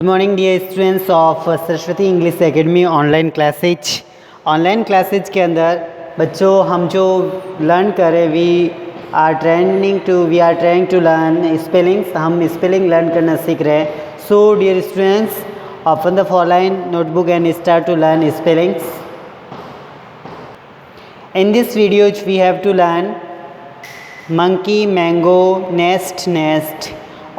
Good morning dear students of Saraswati English academy online classes के अंदर बच्चों हम जो लर्न करें we are trying to learn spellings. हम स्पेलिंग लर्न करना सीख रहे हैं। So dear students, open the following notebook and start to learn spellings. In this video we have to learn monkey, mango, nest,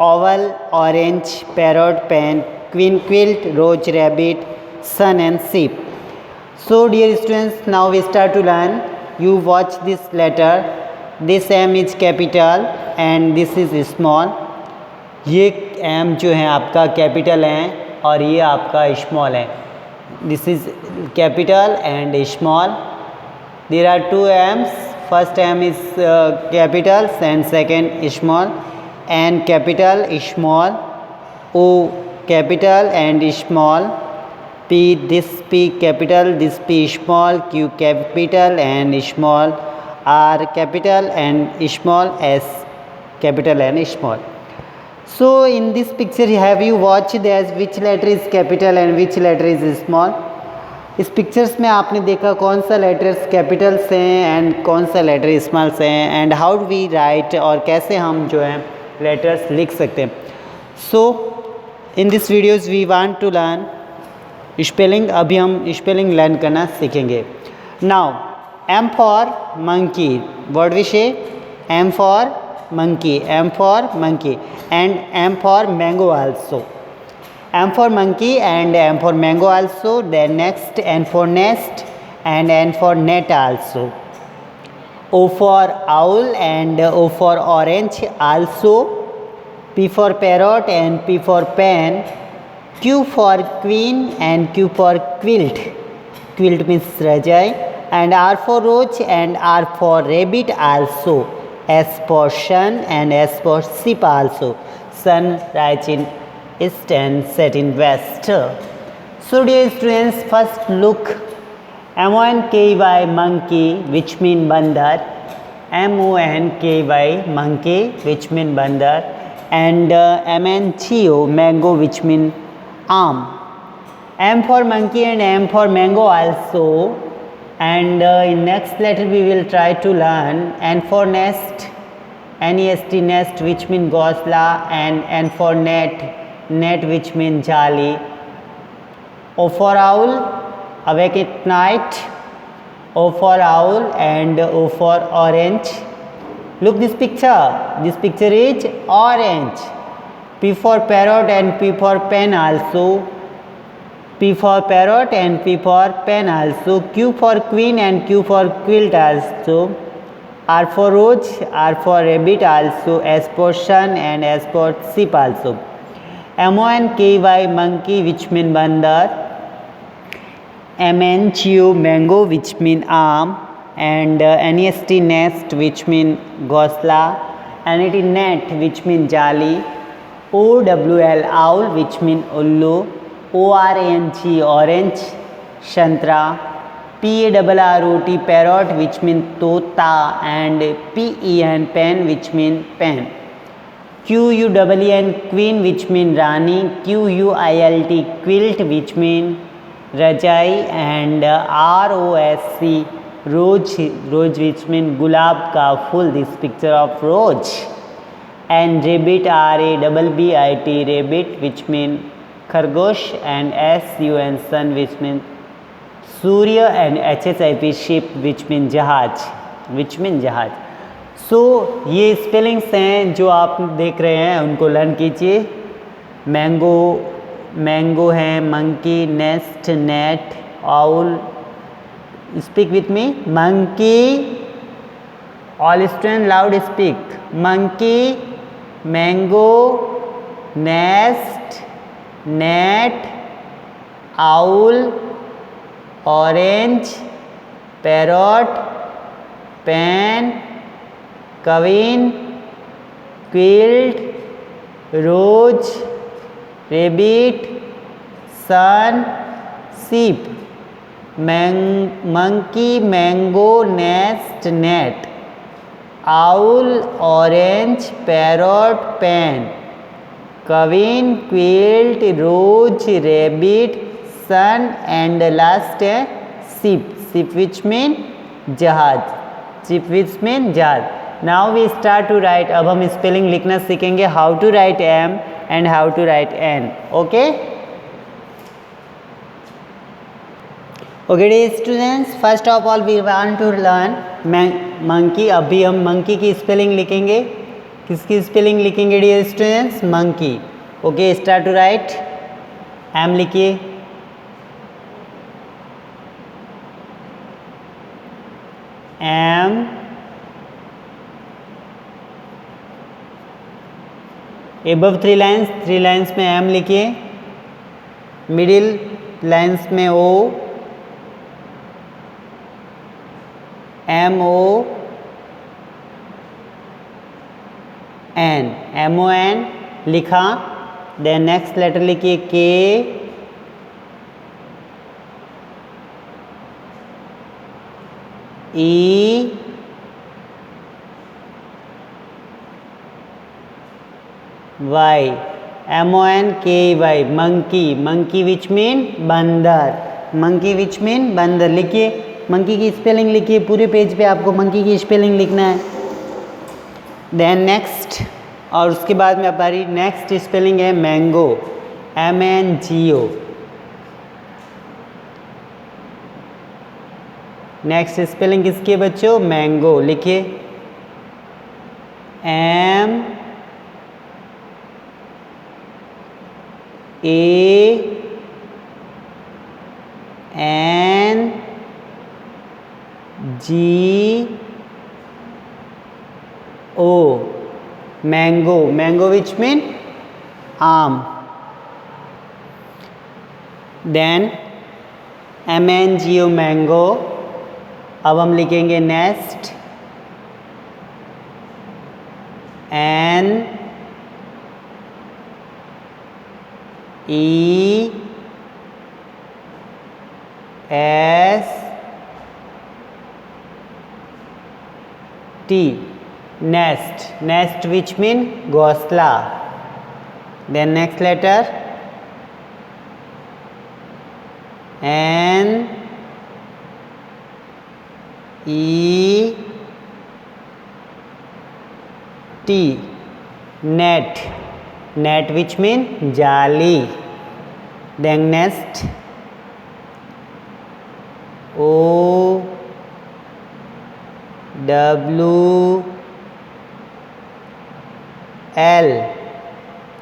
owl, orange, parrot, pen, queen, quilt, roach, rabbit, sun and sheep. So dear students, now we start to learn. You watch this letter. This M is capital and this is small. ये M जो है आपका capital है और ये आपका small है. This is capital and small. There are two M's. First M is capital and second small. N capital, small. O capital and small. P, this P capital, this P small. Q capital and small. R capital and small. S capital and small. So in this picture have you watched that which letter is capital and which letter is small? इस pictures में आपने देखा कौन सा letters Capitals हैं and कौन सा letter smalls हैं and how do we write और कैसे हम जो है लेटर्स लिख सकते हैं. So in this videos we want to learn spelling. अभी हम स्पेलिंग लर्न करना सीखेंगे. Now M for monkey. What we say? M for monkey and M for mango also. M for monkey and M for mango also. Then next N for nest and N for net also. O for owl and O for orange also. P for parrot and P for pen. Q for queen and Q for quilt. Quilt means rajai. And R for roach and R for rabbit also. S for sun and S for sheep also. Sun rises in east and set in west. So dear students, first look MONKY monkey, which mean bandar. MONKY monkey, which mean bandar. And MNCO mango, which mean arm. M for monkey and M for mango also. And in next letter we will try to learn N for nest, NEST nest, which mean ghosla, and N for net which mean jali. O for owl, awake at night. O for owl and O for orange. Look this picture. This picture is orange. P for parrot and P for pen also. P for parrot and P for pen also. Q for queen and Q for quilt also. R for roach, R for rabbit also. S for sun and S for sheep also. MONKY monkey, which mean bandar. MNCO mango, which mean arm. And NEST nest, which mean ghosla. NET net, which mean jali. OWL owl, which mean ullu. ORANG orange, Shantra. PARROT parrot, which mean tota, and PEN pen, which mean pen. QUEN queen, which mean rani. QUILT quilt, which mean rajai. And ROSC rose, which mean gulab ka full. This picture of rose. And rabbit, RABBIT rabbit, which mean खरगोश. and SUN sun, which mean Surya. and HSIP ship, which mean जहाज. सो ये spellings हैं जो आप देख रहे हैं, उनको लर्न कीजिए. मैंगो है, monkey, nest, net, owl. Speak with me. Monkey. All student loud speak. Monkey, mango, nest, net, owl, orange, parrot, pen, queen, quilt, roach, rabbit, sun, sheep. Monkey, mango, nest, net. Owl, orange, parrot, pen. Queen, quilt, rose, rabbit, sun and last है ship. Ship which mean जहाज. Ship which mean जहाज. Now we start to write. अब हम spelling लिखना सीखेंगे. How to write M and how to write N. Okay okay dear students, first of all we want to learn monkey. अभी हम monkey की spelling लिखेंगे. किसकी स्पेलिंग लिखेंगे dear students? Monkey. Okay start to write. M लिखिए. M above 3 lines में M लिखिए. Middle lines में O, M O N, M O N लिखा. देन नेक्स्ट लेटर लिखिए K, E, Y. M O N K Y. Monkey. Monkey which mean बंदर. Monkey which mean बंदर. लिखिए monkey की spelling लिखिए. पूरे पेज पे आपको मंकी की स्पेलिंग लिखना है. देन नेक्स्ट, और उसके बाद में हमारी नेक्स्ट स्पेलिंग है mango. M N G O. Next spelling किसकी है बच्चों? मैंगो. लिखिए M A N G O. Mango. Mango which mean आम. Then M N G O mango. अब हम लिखेंगे next N E S T. Nest. Nest which mean घोंसला. Then next letter N E T. Net. Net which mean जाली. Then next O W L.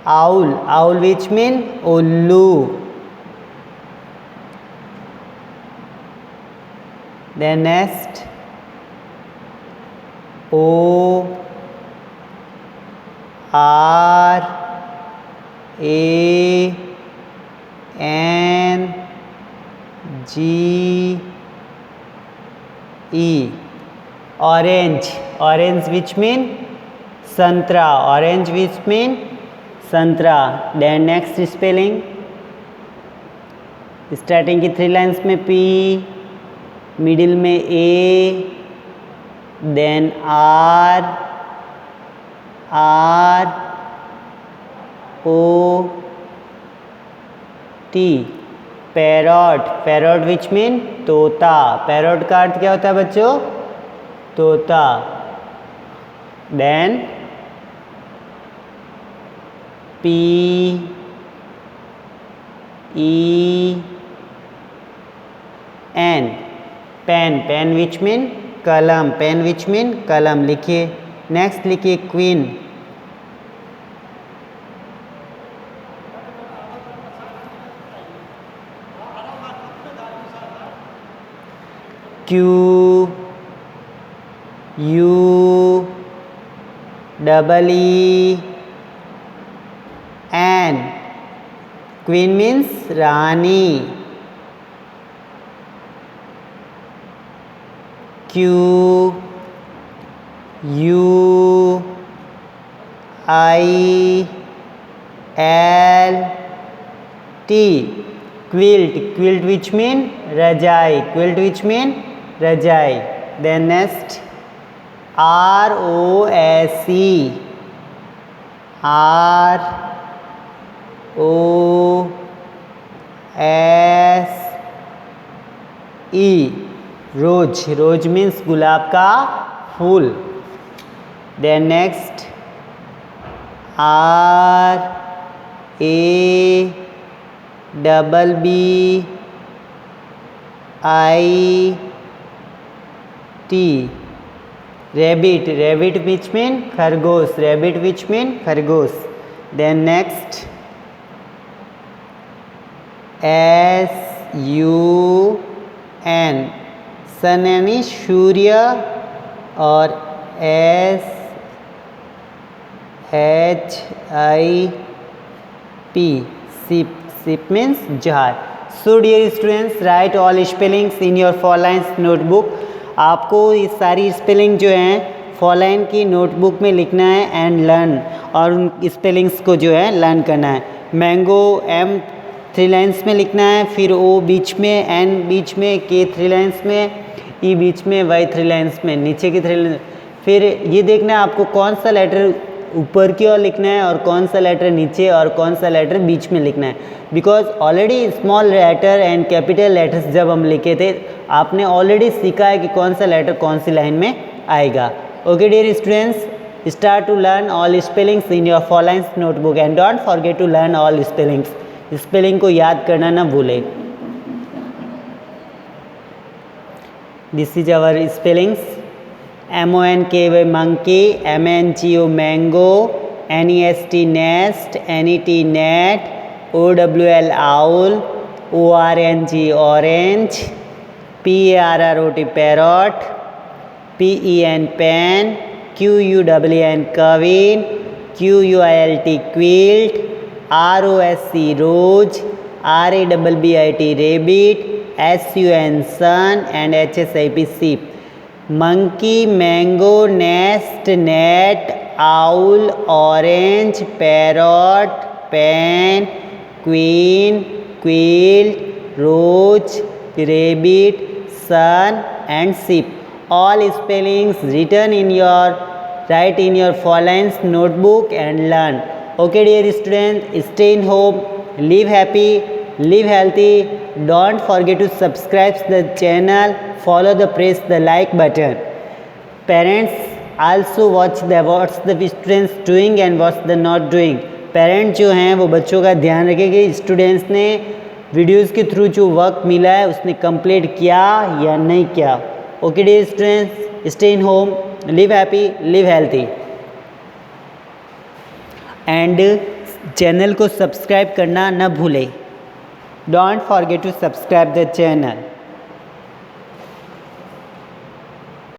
Owl. Owl which mean उल्लू. Then next O R A N G E. Orange. Orange which mean संतरा. Orange which mean संतरा. Then next spelling starting की 3 lines में P, middle में A, then R, R O T. Parrot. Parrot which mean तोता. Parrot का अर्थ क्या होता है बच्चों? तोता. Then P E N. Pen. Pen which mean कलम. पेन विच मीन कलम. लिखिए. नेक्स्ट लिखिए queen. Q U double E N. Queen means Rani. Q U I L T. Quilt. Quilt which mean रजाई. क्विल्ट विच मीन रजाई. Then next R O S E. R O S E, rose. Rose means गुलाब का फूल. Then next R A double B I T, rabbit. Rabbit which mean खरगोश. Rabbit which mean खरगोश. Then next S U N, sun यानी सूर्य. और S H I P, ship. Ship means जहाज. So dear students, write all spellings in your 4 lines notebook. आपको ये सारी spelling जो हैं 4 लाइन की नोटबुक में लिखना है एंड लर्न, और उन स्पेलिंग्स को जो है लर्न करना है. मैंगो M 3 लाइन्स में लिखना है, फिर O बीच में, N बीच में, K 3 लाइन्स में, E बीच में, Y 3 लाइन्स में, नीचे की 3 लाइन्स. फिर ये देखना है आपको कौन सा लेटर ऊपर की ओर लिखना है और कौन सा लेटर नीचे और कौन सा लेटर बीच में लिखना है. Because already small letter and capital letters जब हम लिखे थे, आपने ऑलरेडी सीखा है कि कौन सा लेटर कौन सी लाइन में आएगा. Okay dear students, start to learn all spellings in your 4 lines notebook and don't forget to learn all spellings. Spelling को याद करना ना भूलें. This is our spellings. MONKY monkey, MNGO mango, NEST nest, NET net, OWL owl, ORNG orange, PARROT parrot, PEN pen, QUWN Kevin, QUILT quilt, ROSC rose, RABBIT rabbit, SUN sun, and HSIP sheep. Monkey, mango, nest, net, owl, orange, parrot, pen, queen, quilt, roach, rabbit, sun, and sheep. All spellings written in your write in your 4 lines notebook and learn. Okay dear students, stay in home, live happy, live healthy. Don't forget to subscribe the channel, follow the press the like button. Parents also watch the what's the students doing and what's the not doing. Parents जो हैं वो बच्चों का ध्यान रखें कि students ने videos के थ्रू जो वर्क मिला है उसने कंप्लीट किया या नहीं किया. Okay dear students, stay in home, live happy, live healthy, and channel को सब्सक्राइब करना ना भूलें. Don't forget to subscribe the channel.